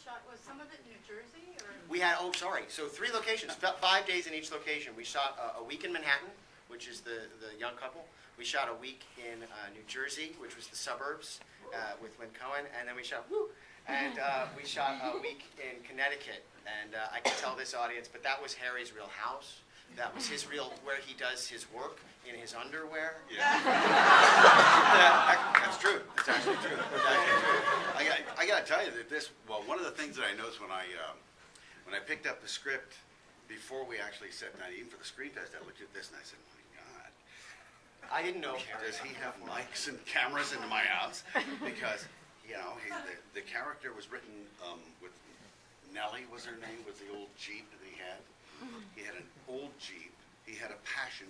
shot, was some of it in New Jersey, or? We had, oh, sorry, so 3 locations, 5 days in each location. We shot a week in Manhattan, which is the young couple. We shot a week in New Jersey, which was the suburbs, with Lynn Cohen, and then we shot, we shot a week in Connecticut. And I can tell this audience, but that was Harry's real house. That was his real, where he does his work in his underwear. Yeah. That's true. It's actually true. It's actually true. I got to tell you that one of the things that I noticed when I picked up the script before we actually sat down, even for the screen test, I looked at this and I said, my God. I didn't know. Does he have mics and cameras into my house? Because, you know, the character was written with Nellie was her name, was the old Jeep that he had. He had an old Jeep. He had a passion,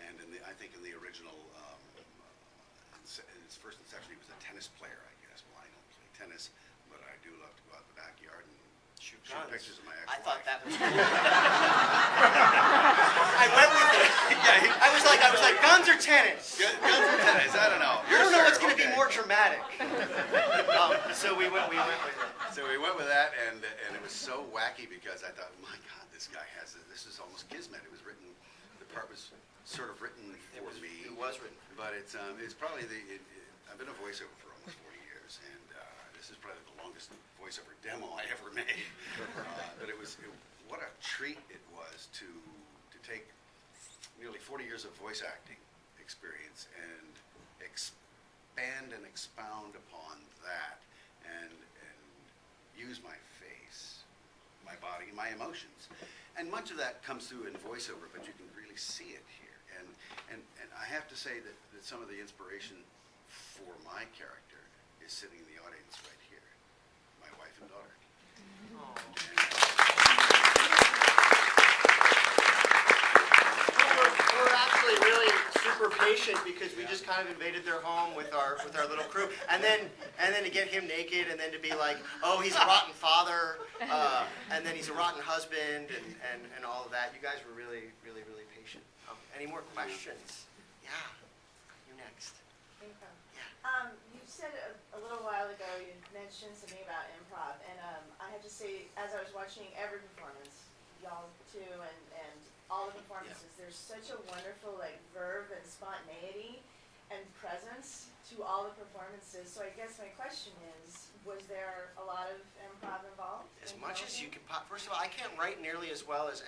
and I think in the original, in his first inception, he was a tennis player, I guess. Well, I don't play tennis, but I do love to go out in the backyard and shoot pictures of my ex-wife. I thought that was cool. I went with it. Yeah, I was like, guns or tennis? Guns or tennis? I don't know. I don't know what's going to be more dramatic. So we went with it. So we went with that, and it was so wacky because I thought, my God, this guy has it. This is almost kismet. It was written. The part was sort of written for me. It was written. But it's probably I've been a voiceover for almost 40 years, and this is probably the longest voiceover demo I ever made. But what a treat it was to take nearly 40 years of voice acting experience and expand and expound upon that and use my face, my body, my emotions. And much of that comes through in voiceover, but you can really see it here. And I have to say that some of the inspiration for my character is sitting in the audience right here, my wife and daughter. We're actually really super patient because we just kind of invaded their home with our little crew, and then to get him naked, and then to be like, oh, he's a rotten father, and then he's a rotten husband, and all of that. You guys were really, really, really patient. Any more questions? Yeah, you next. Yeah. You said a little while ago, you mentioned something about improv, and I have to say, as I was watching every performance, y'all too, and all the performances, there's such a wonderful verve and spontaneity and presence to all the performances. So I guess my question is, was there a lot of improv involved? As much as you can. First of all, I can't write nearly as well as.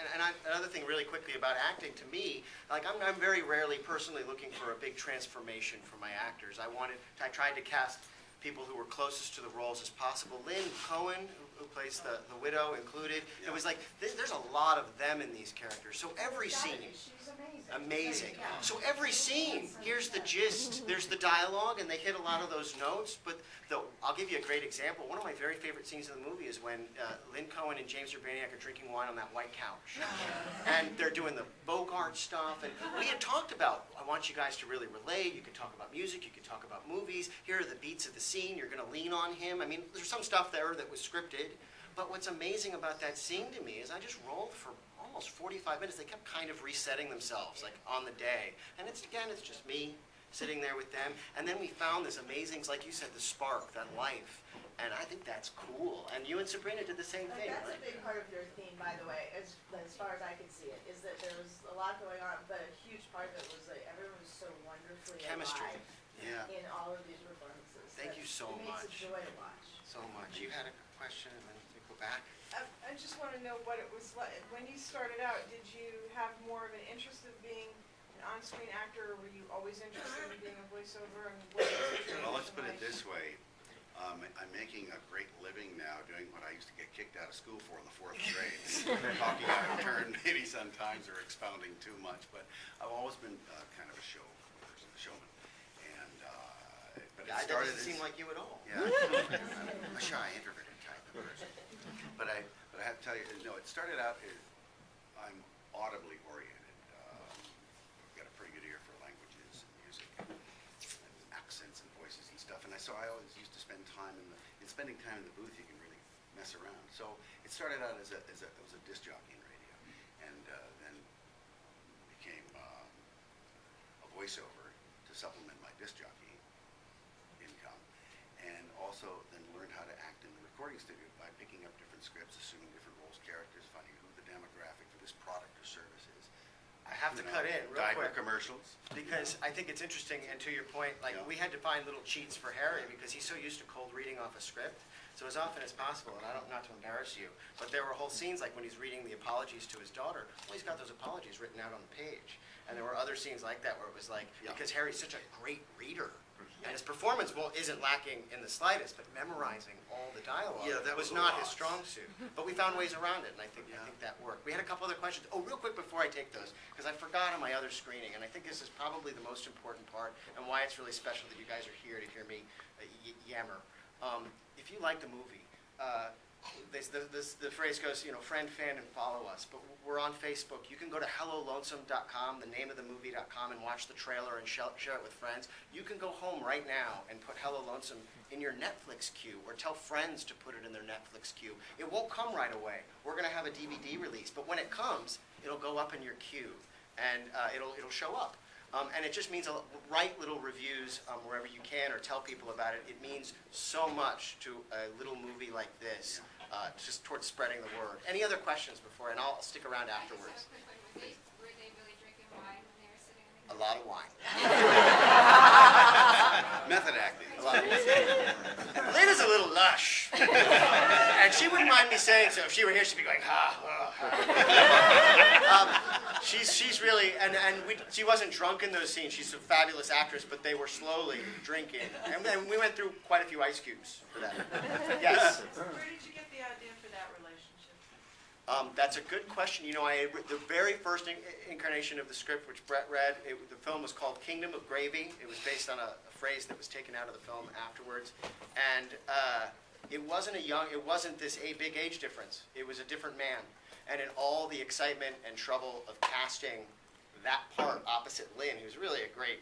Another thing, really quickly about acting, to me, I'm very rarely personally looking for a big transformation for my actors. I tried to cast people who were closest to the roles as possible. Lynn Cohen, who plays the widow, included. It was like there's a lot of them in these characters. So every scene. She's amazing. Amazing. So every scene, here's the gist, there's the dialogue, and they hit a lot of those notes, but I'll give you a great example. One of my very favorite scenes in the movie is when Lynn Cohen and James Urbaniak are drinking wine on that white couch. And they're doing the Bogart stuff, and we had talked about, I want you guys to really relate, you can talk about music, you can talk about movies, here are the beats of the scene, you're going to lean on him. I mean, there's some stuff there that was scripted, but what's amazing about that scene to me is I just rolled for almost 45 minutes. They kept kind of resetting themselves, like on the day. And it's just me sitting there with them. And then we found this amazing, like you said, the spark, that life. And I think that's cool. And you and Sabrina did the same thing, That's right? a big part of your theme, by the way, as far as I could see it, is that there was a lot going on, but a huge part of it was that everyone was so wonderfully Chemistry. alive in all of these performances. Thank you so much. It makes a joy to watch. So much. You had a question, and then we go back. I just want to know what it was like. When you started out, did you have more of an interest in being an on-screen actor, or were you always interested in being a voiceover? And what was your Well, let's put it like? this way. I'm making a great living now doing what I used to get kicked out of school for in the 4th grade. Talking out of turn maybe sometimes, or expounding too much, but I've always been kind of a showman. And but That it started doesn't seem like you at all. Yeah, I'm a shy, introverted type of person. But I have to tell you, no, it started out I'm audibly oriented. I've got a pretty good ear for languages and music and accents and voices and stuff. And so I always used to spend time in spending time in the booth. You can really mess around. So it started out as it was a disc jockey in radio, and then became a voiceover to supplement my disc jockey income, and also then learned how to act in the recording recording studio by picking up different scripts, assuming different roles, characters, finding who the demographic for this product or service is. I have to cut in real Diaper quick. commercials. Because I think it's interesting, and to your point, like, Yeah. we had to find little cheats for Harry because he's so used to cold reading off a script. So as often as possible, and I don't, not to embarrass you, but there were whole scenes like when he's reading the apologies to his daughter, well, he's got those apologies written out on the page. And there were other scenes like that where it was like, Yeah. because Harry's such a great reader, and his performance isn't lacking in the slightest, but memorizing all the dialogue Yeah, that was was a not lot. his strong suit. But we found ways around it, and I think that worked. We had a couple other questions. Oh, real quick before I take those, because I forgot on my other screening, and I think this is probably the most important part, and why it's really special that you guys are here to hear me yammer. If you like the movie, the phrase goes, friend, fan, and follow us. But we're on Facebook. You can go to hellolonesome.com, the name of the movie.com, and watch the trailer and share it with friends. You can go home right now and put Hello Lonesome in your Netflix queue, or tell friends to put it in their Netflix queue. It won't come right away. We're going to have a DVD release, but when it comes, it'll go up in your queue, and it'll show up. And it just means write little reviews wherever you can, or tell people about it. It means so much to a little movie like this, just towards spreading the word. Any other questions before, and I'll stick around afterwards. Were they really drinking wine when they were sitting on the A lot of wine. Method acting. A lot of Lena's a little lush. And she wouldn't mind me saying so. If she were here, she'd be going, she's really, she wasn't drunk in those scenes. She's a fabulous actress, but they were slowly drinking. And we went through quite a few ice cubes for that. Yes? Where did you get the idea for that relationship? That's a good question. The very first incarnation of the script, which Brett read, the film was called Kingdom of Gravy. It was based on a phrase that was taken out of the film afterwards. And it wasn't this big age difference. It was a different man. And in all the excitement and trouble of casting that part opposite Lynn, who's really a great,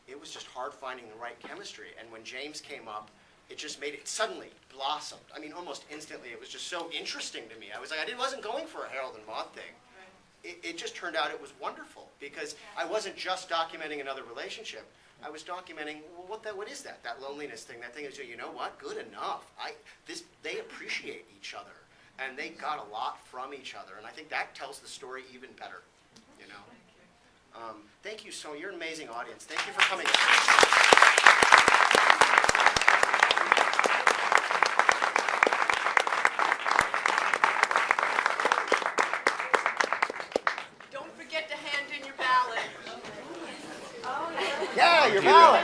it was just hard finding the right chemistry. And when James came up, it just made it suddenly blossomed. I mean, almost instantly. It was just so interesting to me. I was like, I wasn't going for a Harold and Maude thing. It just turned out it was wonderful, because I wasn't just documenting another relationship. I was documenting, well, what is that? That loneliness thing, that thing is, you know what? Good enough. They appreciate each other, and they got a lot from each other, and I think that tells the story even better. Thank you you're an amazing audience. Thank you for coming. Don't forget to hand in your ballot. Yeah, your ballot.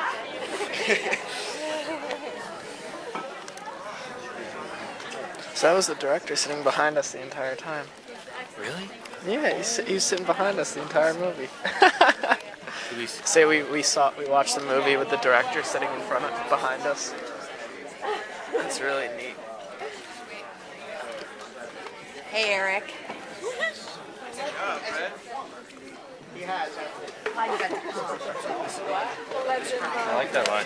So that was the director sitting behind us the entire time. Really? Yeah, he was sitting behind us the entire movie. Say we watched the movie with the director sitting behind us. It's really neat. Hey, Eric. He has. I like that line.